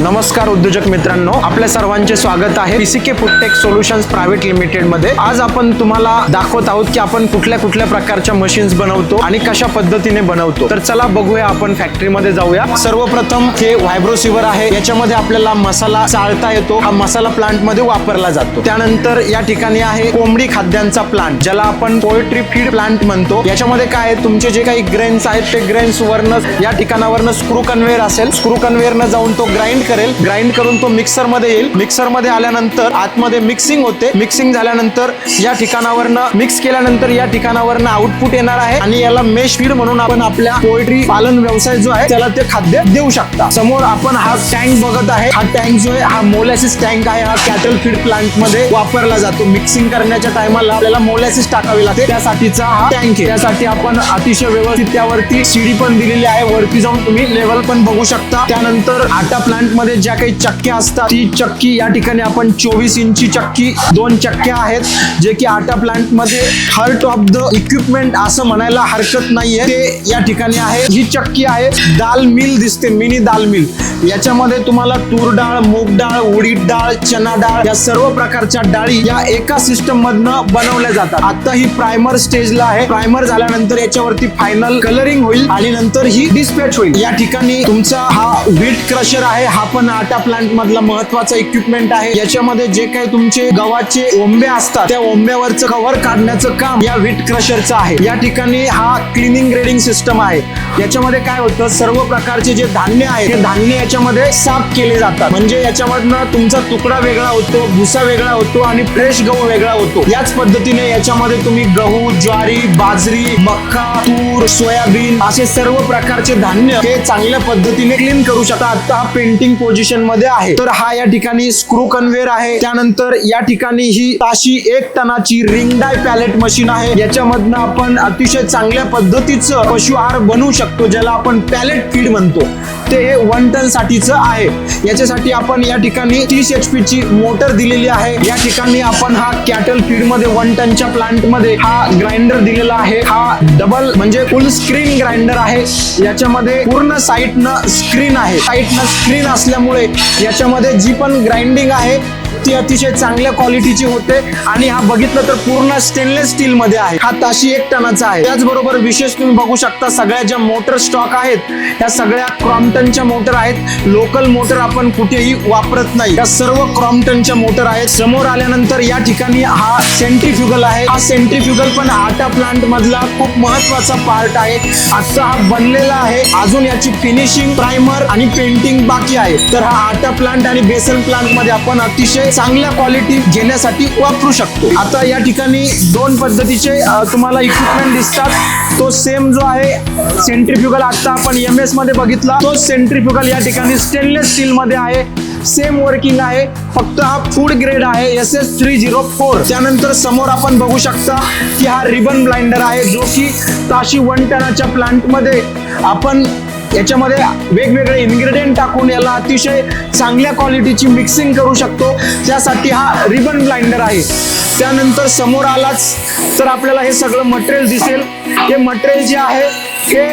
नमस्कार उद्योजक मित्रांनो, आपल्या सर्वांचे स्वागत आहे PCK food tech solutions private limited मध्ये। आज आपण तुम्हाला दाखवत आहोत की आपण कुठल्या कुठल्या प्रकारच्या मशीन्स बनवतो आणि कशा पद्धतीने बनवतो। तर चला बघूया, आपण फॅक्टरी मध्ये जाऊया। सर्वप्रथम हे व्हायब्रोसिवर आहे, याच्यामध्ये आपल्याला मसाला चाळता येतो। हा मसाला प्लांट मध्ये वापरला जातो। त्यानंतर या ठिकाणी आहे कोंबडी खाद्यांचा प्लांट, ज्याला आपण पोल्ट्री फीड प्लांट म्हणतो। याच्यामध्ये काय आहे, तुमचे जे काही ग्रेन्स आहेत ते ग्रेन्स वरनं या ठिकाणावरनं स्क्रू कन्व्हेयर असेल, स्क्रू कन्व्हेयरनं जाऊन तो ग्राइंड करून तो मिक्सर मध्ये येईल। मिक्सर मध्ये आल्यानंतर आतमध्ये मिक्सिंग होते। मिक्सिंग झाल्यानंतर या ठिकाणावरनं मिक्स केल्यानंतर या ठिकाणावरनं आउटपुट येणार आहे आणि याला मेश फीड म्हणून आपण आपल्या पोल्ट्री पालन व्यवसाय जो आहे त्याला ते खाद्य देऊ शकता। समोर आपण हा टँक बघत आहे। हा टँक जो आहे हा मोलॅसिस टँक आहे। हा कॅटल फीड प्लांट मध्ये वापरला जातो। मिक्सिंग करण्याच्या टायमाला आपल्याला मोलॅसिस टाकावी लागते, त्यासाठीचा हा टँक आहे। त्यासाठी आपण अतिशय व्यवस्थित त्यावरती सीडी पण दिलेली आहे। वरती जाऊन तुम्ही लेवल पण बघू शकता। त्यानंतर आटा प्लांट मध्ये ज्या काही चक्क्या असतात ती चक्की या ठिकाणी आपण 24 इंची चक्की 2 चक्क्या आहेत, जे की आटा प्लांट मध्ये हार्ट ऑफ द इक्विपमेंट असं म्हणायला हरकत नाहीये, ते या ठिकाणी आहे। ही चक्की आहे दाल मिल दिसते, मिनी दाल मिल। याच्यामध्ये तुम्हाला तूर डाळ, मूग डाळ, उडीद डाळ, चना डाळ या सर्व प्रकारच्या डाळी या एका सिस्टम मधनं बनवल्या जातात। आता ही प्रायमर स्टेजला आहे। प्रायमर झाल्यानंतर याच्यावरती फायनल कलरिंग होईल आणि नंतर ही डिस्पॅच होईल। या ठिकाणी तुमचा हा व्हीट क्रशर आहे, हा पण आटा प्लांट मधला महत्वाचा इक्विपमेंट आहे। याच्यामध्ये जे काही तुमचे गव्हाचे ओंबे असतात त्या ओंब्यावरचं कव्हर काढण्याचं काम या व्हीट क्रशरचं आहे। या ठिकाणी हा क्लिनिंग ग्रेडिंग सिस्टम आहे। याच्यामध्ये काय होतं, सर्व प्रकारचे जे धान्य आहे ते धान्य याच्यामध्ये साफ केले जातात। म्हणजे याच्यामधनं तुमचा तुकडा वेगळा होतो, भुसा वेगळा होतो आणि फ्रेश गहू वेगळा होतो। याच पद्धतीने याच्यामध्ये तुम्ही गहू, ज्वारी, बाजरी, मक्का, तूर, सोयाबीन असे सर्व प्रकारचे धान्य हे चांगल्या पद्धतीने क्लीन करू शकता। आता हा पेंटिंग पोझिशन मध्ये आहे। तर हा या ठिकाणी स्क्रू कन्व्हेयर आहे। त्यानंतर या ठिकाणी ही ताशी 1 टनाची रिंग डाय पॅलेट मशीन आहे। याच्यामधनं आपण अतिशय चांगल्या पद्धतीचं पशु आहार बनवू शकतो, ज्याला आपण पॅलेट फीड म्हणतो। ते 1 टन साठीचं आहे। याच्यासाठी आपण या ठिकाणी 30 HP ची मोटर दिलेली आहे। या ठिकाणी आपण हा कॅटल फीड मध्ये 1 टनच्या प्लांट मध्ये हा ग्राइंडर दिलेला आहे। हा डबल म्हणजे फुल स्क्रीन ग्राइंडर आहे। याच्यामध्ये पूर्ण साईडनं स्क्रीन आहे। साईडनं स्क्रीन असल्यामुळे याच्यामध्ये जी पण ग्राइंडिंग आहे ती अतिशय चांगल्या क्वालिटीची होते आणि हा बघितलं तर पूर्ण स्टेनलेस स्टील मध्ये आहे। हा ताशी 1 टनाचा आहे। त्याचबरोबर विशेष तुम्ही बघू शकता, सगळ्या ज्या मोटर स्टॉक आहेत त्या सगळ्या क्रॉम्प्टनच्या मोटर आहेत। लोकल मोटर आपण कुठेही वापरत नाही, त्या सर्व क्रॉम्प्टनच्या मोटर आहेत। समोर आल्यानंतर या ठिकाणी हा सेंट्रीफ्युगल आहे। हा सेंट्रीफ्युगल पण आटा प्लांट मधला खूप महत्वाचा पार्ट आहे। आता हा बनलेला आहे, अजून याची फिनिशिंग, प्रायमर आणि पेंटिंग बाकी आहे। तर हा आटा प्लांट आणि बेसन प्लांट मध्ये आपण अतिशय चांगल्या क्वालिटी घेण्यासाठी वापरू शकतो। आता या ठिकाणी 2 पद्धतीचे तुम्हाला इक्विपमेंट दिसतात। तो सेम जो आहे सेंट्रीफ्युगल आता आपण MS मध्ये बघितला, तो सेंट्रीफ्युगल या ठिकाणी स्टेनलेस स्टील मध्ये आहे। सेम वर्किंग आहे, फक्त हा फूड ग्रेड आहे SS304। त्यानंतर समोर आपण बघू शकता की हा रिबन ब्लाइंडर आहे, जो की ताशी 1 टनाच्या प्लांट मध्ये आपण याच्यामध्ये वेगवेगळे इन्ग्रेडियंट टाकून याला अतिशय चांगल्या क्वालिटीची मिक्सिंग करू शकतो। त्यासाठी हा रिबन ब्लाइंडर आहे। त्यानंतर समोर आलाच तर आपल्याला हे सगळं मटेरियल दिसेल। हे मटेरियल जे आहे हे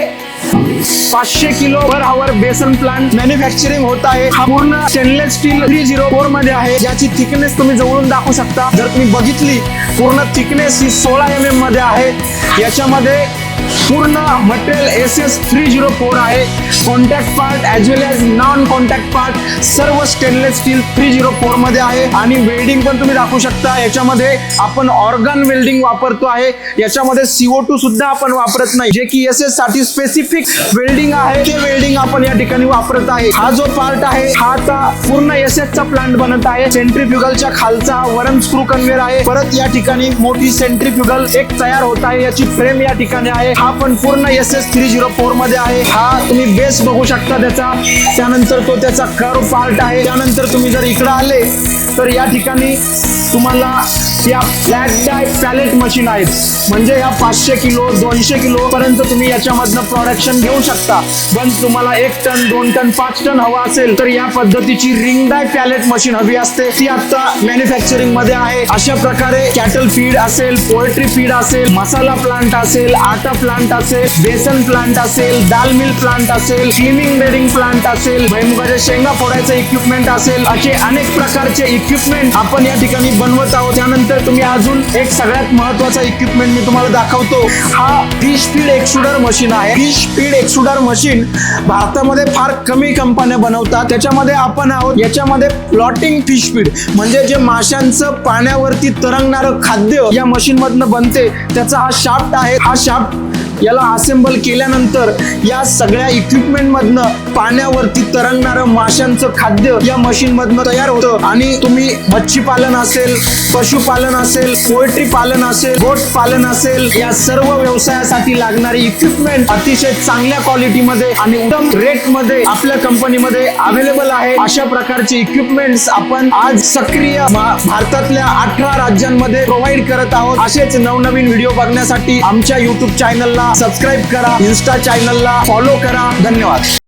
500 किलो पर आवर बेसन प्लांट मॅन्युफॅक्चरिंग होत आहे। हा पूर्ण स्टेनलेस स्टील 304 मध्ये आहे। याची थिकनेस तुम्ही जवळून दाखवू शकता। जर तुम्ही बघितली, पूर्ण थिकनेस ही 16 mm मध्ये आहे। याच्यामध्ये पूर्ण मटेरियल SS304 आहे। कॉन्टॅक्ट पार्ट ॲज वेल एज नॉन कॉन्टॅक्ट पार्ट सर्व स्टेनलेस स्टील 304 मध्ये आहे। आणि वेल्डिंग पण तुम्ही दाखवू शकता। याच्यामध्ये आपण ऑर्गन वेल्डिंग वापरतो आहे। याच्यामध्ये CO2 सुद्धा आपण वापरत नाही, जे की SS साठी स्पेसिफिक वेल्डिंग आहे, ते वेल्डिंग आपण या ठिकाणी वापरत आहे। हा जो पार्ट आहे हा आता पूर्ण SS चा प्लांट बनत आहे। सेंट्रीफ्युगलच्या खालचा वरम स्क्रू कन्व्हेयर आहे। परत या ठिकाणी मोठी सेंट्रीफ्युगल एक तयार होत आहे, याची फ्रेम या ठिकाणी आहे। हा पण पूर्ण SS304 मध्ये आहे। हा तुम्ही बेस बघू शकता त्याचा। त्यानंतर तो त्याचा कर्व पार्ट आहे। त्यानंतर तुम्ही जर इकडे आले तर या ठिकाणी तुम्हाला या फ्लॅट डाय पॅलेट मशीन आहेत, म्हणजे या 500 किलो 200 किलो पर्यंत तुम्ही याच्यामधनं प्रोडक्शन घेऊ शकता। पण तुम्हाला 1 टन 2 टन 5 टन हवा असेल तर या पद्धतीची रिंग डाय पॅलेट मशीन हवी असते, ती आता मॅन्युफॅक्चरिंग मध्ये आहे। अशा प्रकारे कॅटल फीड असेल, पोल्ट्री फीड असेल, मसाला प्लांट असेल, आटा प्लांट असेल, बेसन प्लांट असेल, दाल मिल प्लांट असेल, क्लिनिंग बेडिंग प्लांट असेल, भुईमुगाच्या शेंगा फोडायचं इक्विपमेंट असेल, असे अनेक प्रकारचे इक्विपमेंट आपण या ठिकाणी बनवत आहोत. त्यानंतर तुम्ही अजून एक सगळ्यात महत्वाचा इक्विपमेंट मी तुम्हाला दाखवतो. हा फिश फीड एक्सुडर मशीन आहे. फिश फीड एक्सुडर मशीन भारतामध्ये फार कमी कंपन्या बनवतात. त्याच्यामध्ये आपण आहोत. याच्यामध्ये फ्लोटिंग फिश फीड म्हणजे जे माशांचं पाण्यावरती तरंगणारं खाद्य या मशीन मधनं बनते. त्याचा हा शाफ्ट आहे. हा शाफ्ट याला असेंबल केल्यानंतर या सगळ्या इक्विपमेंट मधनं पाण्यावरती तरंगणारं माशांचं खाद्य या मशीन मधनं तयार होतं. आणि तुम्ही मच्छी पालन असेल, पशुपालन असेल, पोल्ट्री पालन असेल, गोट पालन असेल, या सर्व व्यवसायासाठी लागणारी इक्विपमेंट अतिशय चांगल्या क्वालिटीमध्ये आणि उत्तम रेट मध्ये आपल्या कंपनीमध्ये अवेलेबल आहे. अशा प्रकारचे इक्विपमेंट्स आपण आज सक्रिय भारतातल्या 18 राज्यांमध्ये प्रोव्हाइड करत आहोत. असेच नवनवीन व्हिडिओ बघण्यासाठी आमच्या YouTube चॅनलला सबस्क्राईब करा, इन्स्टा चॅनलला फॉलो करा. धन्यवाद.